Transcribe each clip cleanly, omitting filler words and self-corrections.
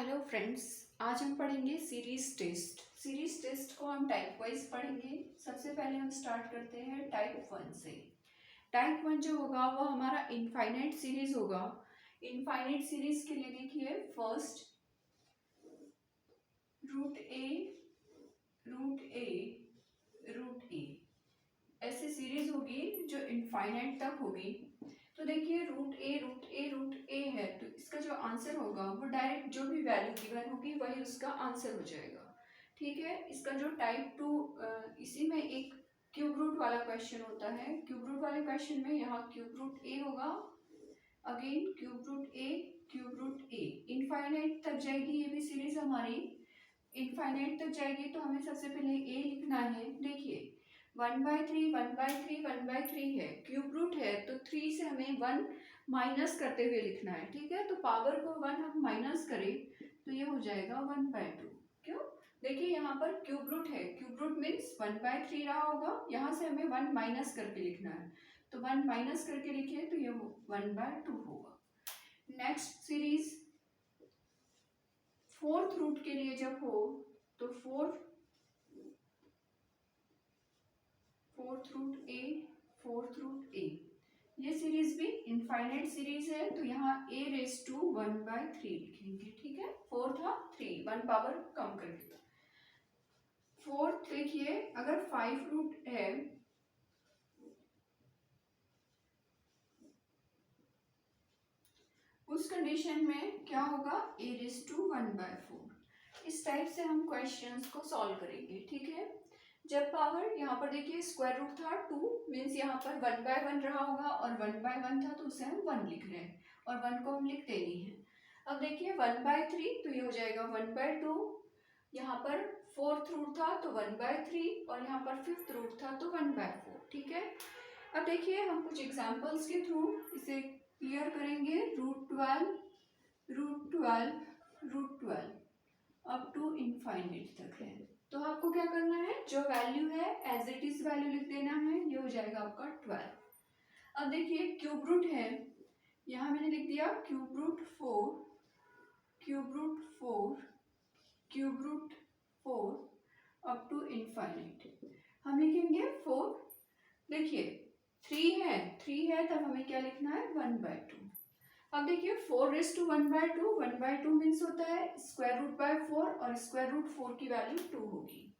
Hello friends, आज हम पढ़ेंगे सीरीज टेस्ट। सीरीज टेस्ट को हम टाइप वाइज पढ़ेंगे। सबसे पहले हम स्टार्ट करते हैं टाइप वन से। टाइप वन जो होगा वो हमारा इनफाइनाइट सीरीज होगा। इनफाइनाइट सीरीज के लिए देखिए, फर्स्ट रूट ए रूट ए रूट ए, ऐसे सीरीज होगी जो इनफाइनाइट तक होगी। तो देखिए रूट ए है, तो इसका जो आंसर होगा वो डायरेक्ट जो भी वैल्यू गिवन होगी वही उसका आंसर हो जाएगा। ठीक है, इसका जो टाइप टू, इसी में एक क्यूब रूट वाला क्वेश्चन होता है। क्यूब रूट वाले क्वेश्चन में यहाँ क्यूब रूट ए होगा, अगेन क्यूब रूट ए इनफाइनाइट तक जाएगी। ये भी सीरीज हमारी इनफाइनाइट तक जाएगी, तो हमें सबसे पहले ए लिखना है। देखिए 1/3 है, क्यूब रूट है तो 3 से हमें 1 माइनस करते हुए लिखना है। ठीक है, तो पावर को 1 हम माइनस करें तो ये हो जाएगा 1/2। क्यों? देखिए यहाँ पर क्यूब रूट है, क्यूब रूट मीन्स 1/3 रहा होगा, यहाँ से हमें 1 माइनस करके लिखना है, तो 1 माइनस करके लिखिए तो ये 1/2 होगा। नेक्स्ट सीरीज फोर्थ रूट के लिए जब हो तो फोर्थ रूट ए, ये सीरीज भी इनफाइनाइट सीरीज है, तो यहाँ a⁻1/3 लिखेंगे। ठीक है, 4 था 3, 1 पावर कम कर दिया। फोर्थ देखिए, अगर 5 रूट है उस कंडीशन में क्या होगा, a⁻1/4। इस टाइप से हम क्वेश्चंस को सॉल्व करेंगे। ठीक है, जब पावर यहाँ पर देखिए स्क्वायर रूट था 2, मीन्स यहाँ पर 1/1 रहा होगा, और 1/1 था तो उसे हम 1 लिख रहे हैं, और 1 को हम लिखते नहीं हैं। अब देखिए 1/3 तो ये हो जाएगा 1/2। यहाँ पर फोर्थ रूट था तो 1/3, और यहाँ पर फिफ्थ रूट था तो 1/4। ठीक है, अब देखिए हम कुछ एग्जाम्पल्स के थ्रू इसे क्लियर करेंगे। रूट 12 अप टू इनफाइनाइट तक है, तो आपको क्या करना है, जो वैल्यू है एज इट इज वैल्यू लिख देना है। ये हो जाएगा आपका 12। अब देखिए क्यूब रूट है, यहाँ मैंने लिख दिया cube root 4 up to infinite. हम लिखेंगे 4। देखिए 3 है तब हमें क्या लिखना है, 1/2। अब देखिए 4⁻1/2, 1/2 मीन्स होता है स्क्वायर रूट बाय 4, और स्क्वायर रूट 4 की वैल्यू 2 होगी।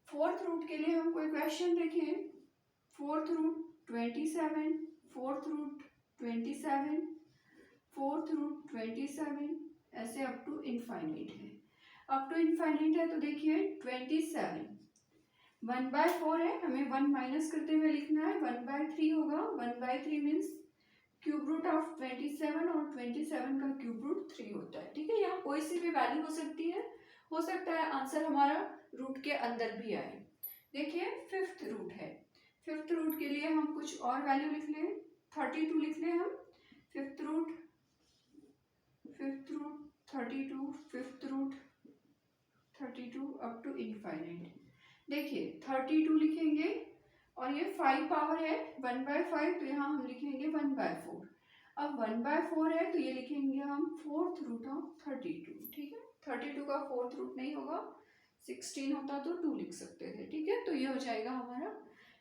फोर्थ रूट के लिए हम कोई क्वेश्चन देखें, फोर्थ रूट 27, ऐसे अप टू इनफाइनाइट है। अप टू इनफाइनाइट है तो देखिए 27 1/4 है, हमें 1 माइनस करते हुए लिखना है, 1/3 होगा। 1/3 मीन्स क्यूब रूट ऑफ 27, और 27 का क्यूब रूट 3 होता है। ठीक है, यहाँ कोई सी भी वैल्यू हो सकती है, हो सकता है आंसर हमारा रूट के अंदर भी आए। देखिए फिफ्थ रूट है, फिफ्थ रूट के लिए हम कुछ और वैल्यू लिख लें, 32 लिख लें हम। Fifth root 32, fifth root 32 up to infinite. देखिए 32 लिखेंगे, और ये 5 पावर है 1/5, तो यहाँ हम लिखेंगे 1/4। अब 1/4 है तो ये लिखेंगे हम फोर्थ रूट ऑफ 32। ठीक है, 32 का फोर्थ रूट नहीं होगा, 16 होता तो 2 लिख सकते थे। ठीक है, तो ये हो जाएगा हमारा।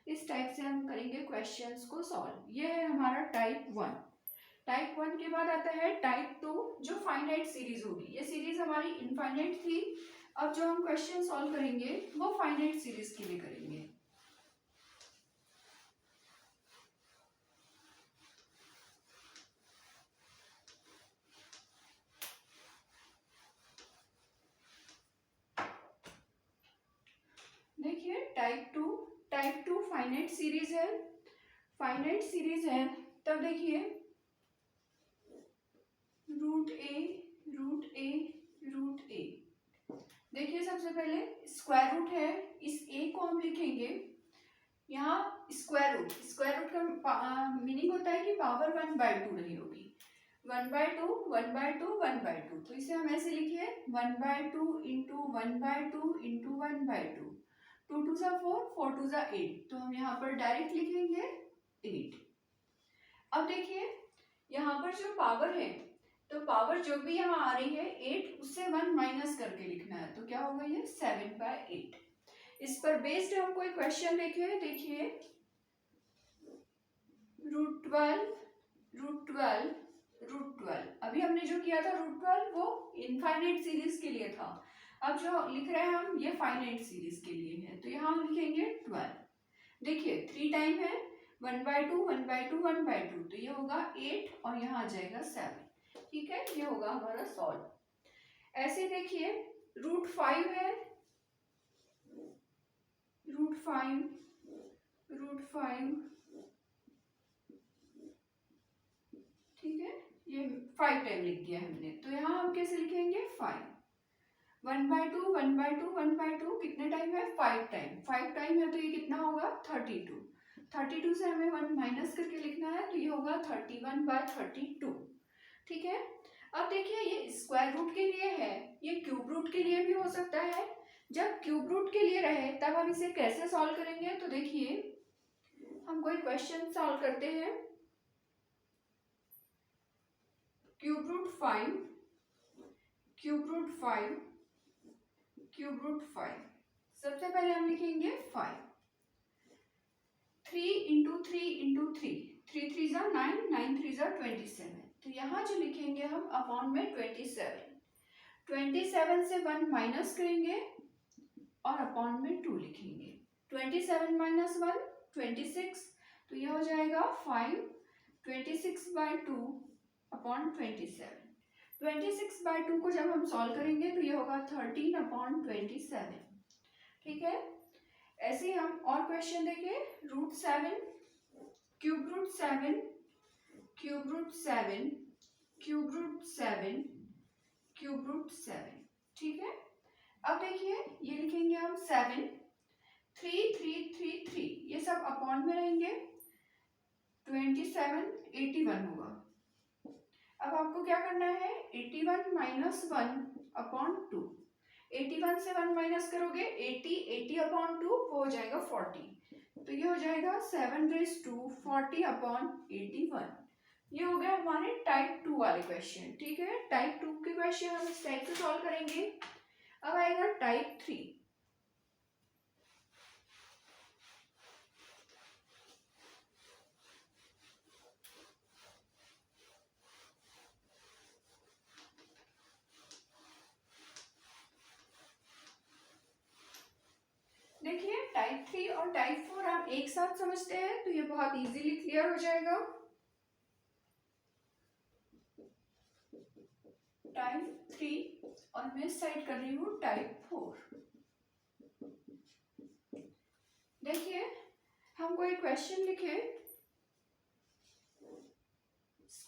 इस टाइप से हम करेंगे क्वेश्चंस को सॉल्व। ये है हमारा टाइप 1। टाइप 1 के बाद आता है टाइप 2, जो फाइनाइट सीरीज होगी। ये सीरीज हमारी इनफाइनाइट थी, अब जो हम क्वेश्चन सॉल्व करेंगे वो फाइनाइट सीरीज के लिए करेंगे। देखिए टाइप टू फाइनाइट सीरीज है। फाइनाइट सीरीज है तब देखिए रूट ए। देखिए सबसे पहले स्क्वायर रूट है, इस ए को हम लिखेंगे यहाँ स्क्वायर रूट का मीनिंग होता है कि पावर 1/2 रही होगी। 1/2, तो इसे हम ऐसे लिखिए 1/2 इंटू 1/2 इंटू 1/2। 2 2 सा 4, 4 2 सा 8, तो हम यहाँ पर डायरेक्ट लिखेंगे 8। अब देखिए यहाँ पर जो पावर है, तो पावर जो भी यहाँ आ रही है 8, उससे 1 माइनस करके लिखना है, तो क्या होगा ये 7/8। इस पर बेस्ड हम कोई क्वेश्चन देखें, देखिए √12 अभी हमने जो किया था √12 वो इनफाइनाइट सीरीज के लिए था। अब जो लिख रहे हैं हम ये फाइनाइट सीरीज के लिए है, तो यहाँ हम लिखेंगे 12। देखिए 3 टाइम है 1/2 1/2 1/2, तो ये होगा 8 और यहाँ आ जाएगा 7। ठीक है, ये होगा हमारा सॉल्व। ऐसे देखिए √5 है, √5 ठीक है, ये 5 टाइम लिख दिया हमने, तो यहाँ हम कैसे लिखेंगे 5। 1/2 1/2 1/2 कितने टाइम है 5 टाइम, 5 टाइम है तो ये कितना होगा 32। 32 से हमें 1 माइनस करके लिखना है, तो ये होगा 31/32। ठीक है, अब देखिए ये स्क्वायर रूट के लिए है, ये क्यूब रूट के लिए भी हो सकता है। जब क्यूब रूट के लिए रहे तब हम इसे कैसे सॉल्व करेंगे, तो देखिए हम कोई क्वेश्चन सॉल्व करते हैं। क्यूब रूट 5 सबसे पहले हम लिखेंगे 5। 3 × 3 × 3 3 3 = 9 9 3 = 27, तो यहाँ जो लिखेंगे हम अपॉन में 27 से 1 माइनस करेंगे और अपॉन में 2 लिखेंगे। 27 - 1 26, तो ये हो जाएगा 5 26/2 अपॉन 27। 26/2 को जब हम सॉल्व करेंगे तो ये होगा 13/27। ठीक है, ऐसे ही हम और क्वेश्चन देखें। √7 क्यूब रूट 7 ठीक है। अब देखिए ये लिखेंगे हम 7 3 3 3 3, ये सब अपॉन में रहेंगे। 27 81 होगा। अब आपको क्या करना है 81 - 1/2। 81 से 1 माइनस करोगे 80/2 वो हो जाएगा 40, तो ये हो जाएगा 7/40/81। ये हो गया हमारे टाइप 2 वाले क्वेश्चन। ठीक है, टाइप 2 के क्वेश्चन हम इस टाइप से सॉल्व करेंगे। अब आएगा टाइप 3। देखिए टाइप 3 और टाइप 4 आप एक साथ समझते हैं तो ये बहुत इजीली क्लियर हो जाएगा। टाइप 3 और मैं साइड कर रही हूँ टाइप 4। देखिए हम कोई क्वेश्चन लिखे,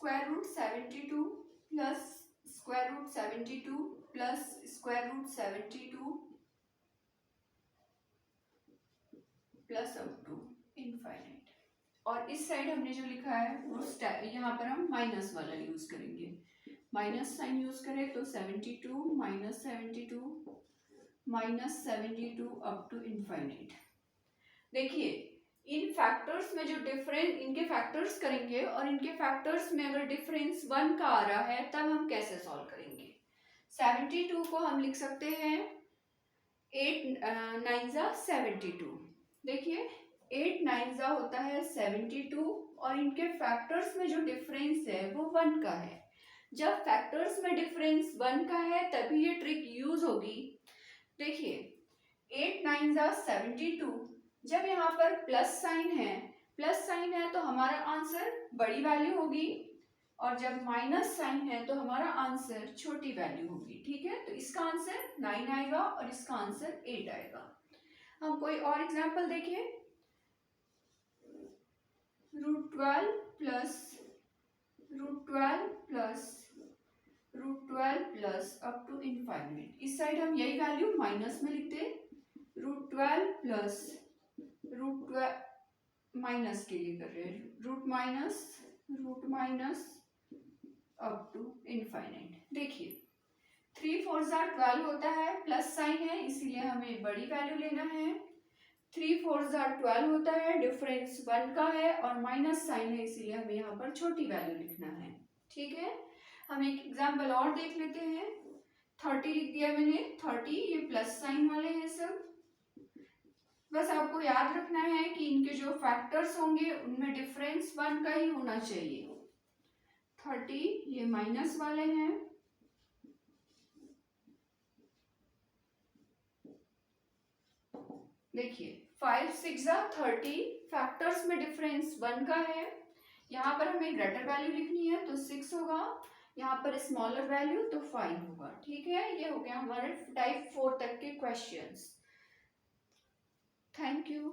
√72 plus √72 plus √72 plus up to infinite, और इस साइड हमने जो लिखा है वो यहाँ पर हम माइनस वाला यूज करेंगे। माइनस साइन यूज करें तो 72 - 72 अप टू इनफाइनाइट। देखिए इन फैक्टर्स में जो डिफरेंस, इनके फैक्टर्स करेंगे और इनके फैक्टर्स में अगर डिफरेंस 1 का आ रहा है तब हम कैसे सॉल्व करेंगे। 72 को हम लिख सकते हैं 8 9 = 72। देखिए 8 9 होता है 72 और इनके फैक्टर्स में जो डिफरेंस है वो 1 का है। जब फैक्टर्स में डिफरेंस 1 का है तभी ये ट्रिक यूज होगी। देखिए 8 9 = 72, जब यहाँ पर प्लस साइन है तो हमारा आंसर बड़ी वैल्यू होगी, और जब माइनस साइन है तो हमारा आंसर छोटी वैल्यू होगी। ठीक है, तो इसका आंसर 9 आएगा और इसका आंसर 8 आएगा। हम कोई और एग्जांपल देखें। √12 प्लस अप टू इनफाइनाइट, इस साइड हम यही वैल्यू माइनस में लिखते। √12 प्लस √12 माइनस के लिए कर रहे हैं, root minus up to infinite. देखिए 3 4 = 12 होता है, प्लस साइन है इसीलिए हमें बड़ी वैल्यू लेना है। 3 4 = 12 होता है, डिफरेंस 1 का है और माइनस साइन है इसीलिए हमें यहाँ पर छोटी वैल्यू लिखना है। ठीक है, हम एक एग्जाम्पल और देख लेते हैं। 30 लिख दिया मैंने, 30 ये प्लस साइन वाले हैं सब। बस आपको याद रखना है कि इनके जो फैक्टर्स होंगे उनमें डिफरेंस 1 का ही होना चाहिए। 30 ये माइनस वाले हैं, देखिए 5 6 30, फैक्टर्स में डिफरेंस 1 का है। यहाँ पर हमें ग्रेटर वैल्यू लिखनी है तो 6 होगा, यहाँ पर स्मॉलर वैल्यू तो 5 होगा। ठीक है, ये हो गया हमारे टाइप 4 तक के क्वेश्चंस। Thank you.